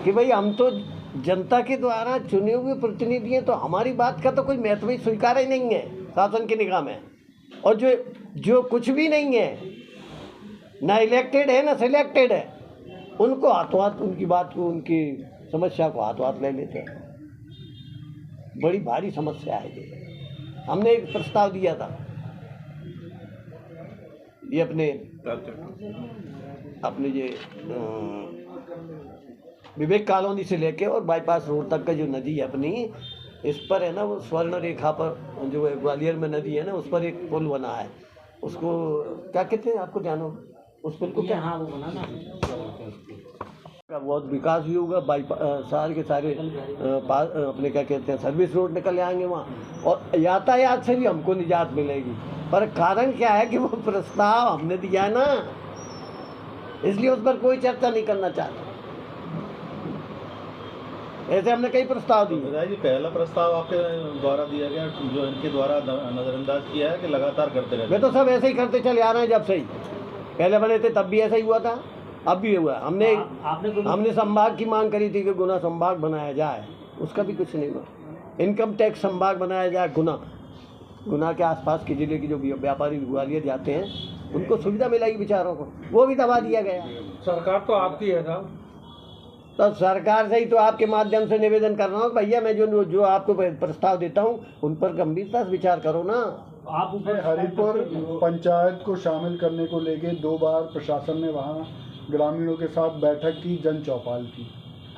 कि भाई हम तो जनता के द्वारा चुने हुए प्रतिनिधि हैं, तो हमारी बात का तो कोई महत्व ही स्वीकार ही नहीं है शासन की निगाह में। और जो कुछ भी नहीं है, ना इलेक्टेड है ना सिलेक्टेड है, उनको हाथों हाथ उनकी बात को, उनकी समस्या को हाथों हाथ ले लेते हैं। बड़ी भारी समस्या है ये। हमने एक प्रस्ताव दिया था, ये अपने ये विवेक कॉलोनी से लेके और बाईपास रोड तक का जो नदी है अपनी, इस पर है ना वो स्वर्ण रेखा पर जो ग्वालियर में नदी है ना, उस पर एक पुल बना है। उसको क्या कहते हैं, आपको ध्यान हो उस पुल को क्या? हाँ वो बना ना, का बहुत विकास भी होगा। शहर के सारे अपने क्या कहते हैं सर्विस रोड निकल आएंगे वहाँ, और यातायात से भी हमको निजात मिलेगी। पर कारण क्या है कि वो प्रस्ताव हमने दिया ना, इसलिए उस पर कोई चर्चा नहीं करना चाहता। ऐसे हमने कई प्रस्ताव दिए। जी पहला प्रस्ताव आपके द्वारा दिया गया, जो इनके द्वारा नज़रअंदाज किया है कि लगातार करते रहते? वे तो सब ऐसे ही करते चले आ रहे हैं, जब से ही पहले बने थे तब भी ऐसा ही हुआ था, अब भी हुआ। हमने संभाग की मांग करी थी कि गुना संभाग बनाया जाए, उसका भी कुछ नहीं हुआ। इनकम टैक्स संभाग बनाया जाए गुना के आसपास के जिले के जो व्यापारी ग्वालियर जाते हैं उनको सुविधा मिलेगी बेचारों को, वो भी दबा दिया गया। सरकार तो आपकी है साहब, तो सरकार से ही तो आपके माध्यम से निवेदन कर रहा हूँ, भैया मैं जो आपको प्रस्ताव देता हूँ उन पर गंभीरता से विचार करो ना। आप ऊपर हरिपुर पंचायत को शामिल करने को लेके 2 बार प्रशासन ने वहाँ ग्रामीणों के साथ बैठक की, जन चौपाल की।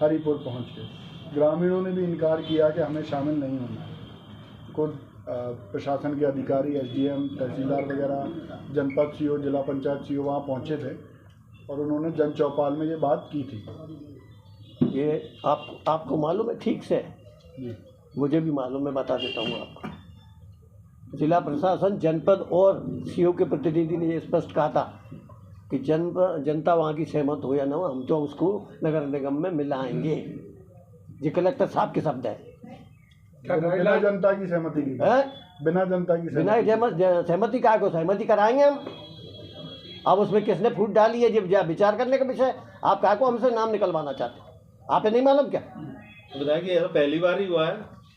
हरिपुर पहुँच के ग्रामीणों ने भी इनकार किया कि हमें शामिल नहीं होना है। खुद प्रशासन के अधिकारी, SDM, तहसीलदार वगैरह, जनपद CO, जिला पंचायत CO वहाँ पहुँचे थे और उन्होंने जन चौपाल में ये बात की थी। ये आपको मालूम है ठीक से? जी मुझे भी मालूम है, बता देता हूँ आपको। जिला प्रशासन, जनपद और CO के प्रतिनिधि ने ये स्पष्ट कहा था कि जनता वहाँ की सहमत हो या ना हो, हम तो उसको नगर निगम में मिलाएंगे। ये कलेक्टर साहब के शब्द है। बिना जनता की सहमति की, बिना जनता की सहमति का को सहमति कराएंगे हम। अब उसमें किसने फूट डाली है, जब विचार करने का विषय। आप क्या को हमसे नाम निकलवाना चाहते हैं? आप नहीं मालूम क्या? तो बताया कि ऐसा पहली बार ही हुआ है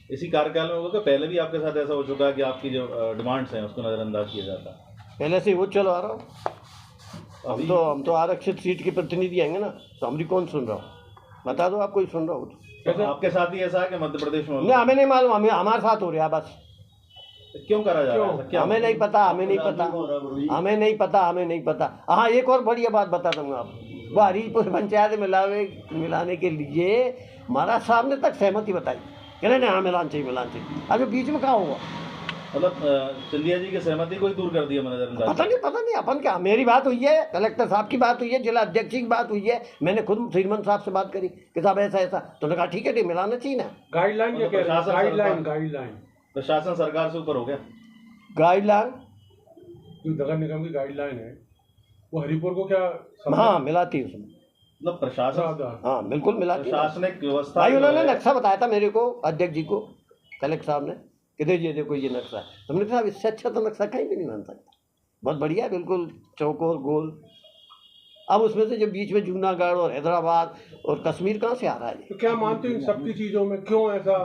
इसी कार्यकाल में, होगा पहले भी आपके साथ ऐसा हो चुका है कि आपकी जो डिमांड्स हैं उसको नज़रअंदाज किया जाता है? पहले से ही वो चलो आ रहा हूँ। हम तो आरक्षित सीट के प्रतिनिधि आएंगे ना, तो हमारी कौन सुन रहा हो? बता दो आप, कोई सुन रहा हो तो आपके साथ ही ऐसा है कि मध्य प्रदेश में? नहीं, हमें नहीं मालूम, हमारे साथ हो रहा है बस। क्यों करा जा रहा है? क्या हमें नहीं पता। हमें नहीं पता। हाँ, एक और बढ़िया बात बता दूंगा आपको। वो हरिपुर पंचायत मिलाने के लिए महाराज साहब ने तक सहमति बताई, कह रहे हाँ मिलान चाहिए। अभी बीच में कहाँ हुआ? मतलब सिंधिया जी की सहमति को ही दूर कर दिया नज़रअंदाज? पता नहीं अपन क्या। मेरी बात हुई है, कलेक्टर साहब की बात हुई है, जिला अध्यक्ष की बात हुई है, मैंने खुद श्रीमंत साहब से बात करी कि साहब ऐसा तो उन्होंने कहा ठीक है, मिलाना चाहिए ना। गाइडलाइन प्रशासन सरकार से ऊपर हो गया। गाइडलाइन जो नगर निगम की गाइडलाइन है वो हरिपुर को क्या? हाँ मिलाती है उसमें, मतलब प्रशासन, हाँ बिल्कुल मिलाती है। प्रशासनिक व्यवस्था भाई उन्होंने नक्शा बताया था मेरे को, अध्यक्ष जी को, कलेक्टर साहब ने, कि देखो ये नक्शा है। तो हमने कहा इससे अच्छा तो नक्शा कहीं भी नहीं बन सकता, बहुत बढ़िया है, बिल्कुल चौकोर गोल। अब उसमें से जो बीच में जूनागढ़ और हैदराबाद और कश्मीर कहाँ से आ रहा है? तो क्या मानते हो इन सबकी चीज़ों में, क्यों ऐसा?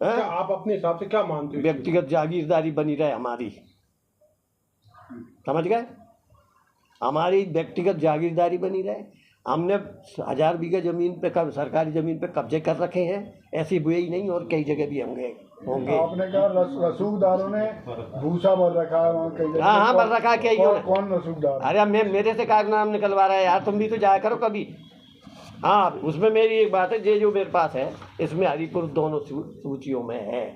क्या आप अपने हिसाब से क्या मानते हो? व्यक्तिगत जागीरदारी बनी रहे हमारी, समझ गए? हमारी व्यक्तिगत जागीरदारी बनी रहे। हमने 1000 बीघा जमीन पे, सरकारी जमीन पे कब्जे कर रखे हैं, ऐसी बुआई नहीं, और कई जगह भी होंगे। आपने कहा रसूखदारों ने भूसा भर रखा है वहाँ कई जगह। हाँ भर रखा है। कौन रसूखदार? अरे मेरे से क्या नाम निकलवा रहा है यार, तुम भी तो जाया करो कभी। हाँ, उसमें मेरी एक बात है, जो मेरे पास है इसमें हरिपुर दोनों सूचियों में है,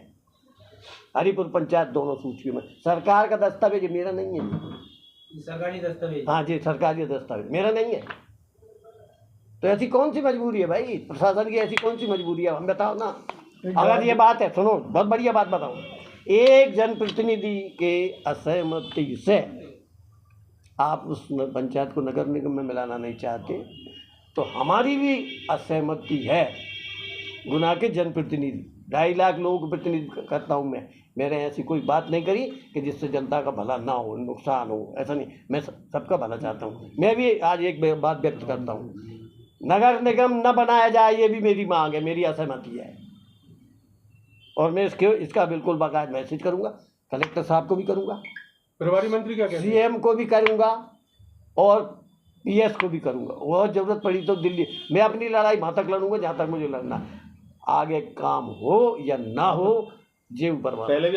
हरिपुर पंचायत दोनों सूचियों में। सरकार का दस्तावेज मेरा नहीं है, सरकारी दस्तावेज। हाँ जी, सरकारी दस्तावेज मेरा नहीं है। तो ऐसी कौन सी मजबूरी है भाई प्रशासन की? ऐसी कौन सी मजबूरी है, हम बताओ ना। अगर ये बात है, सुनो बहुत बढ़िया बात बताओ, एक जनप्रतिनिधि के असहमति से आप उस पंचायत को नगर निगम में मिलाना नहीं चाहते, तो हमारी भी असहमति है। गुना के जनप्रतिनिधि 2.5 लाख लोगों को प्रतिनिधित्व करता हूँ मैं, मैंने ऐसी कोई बात नहीं करी कि जिससे जनता का भला ना हो, नुकसान हो, ऐसा नहीं। मैं सबका भला चाहता हूँ। मैं भी आज एक बात व्यक्त करता हूँ, नगर निगम न बनाया जाए, ये भी मेरी मांग है, मेरी असहमति है। और मैं इसका बिल्कुल बाकायदा मैसेज करूंगा, कलेक्टर साहब को भी करूंगा, प्रभारी मंत्री क्या कहते हैं? सीएम को भी करूंगा और पीएस को भी करूंगा। और जरूरत पड़ी तो दिल्ली, मैं अपनी लड़ाई वहां तक लड़ूंगा जहां तक मुझे लड़ना है। आगे काम हो या ना हो, ये ऊपर वाला। पहले भी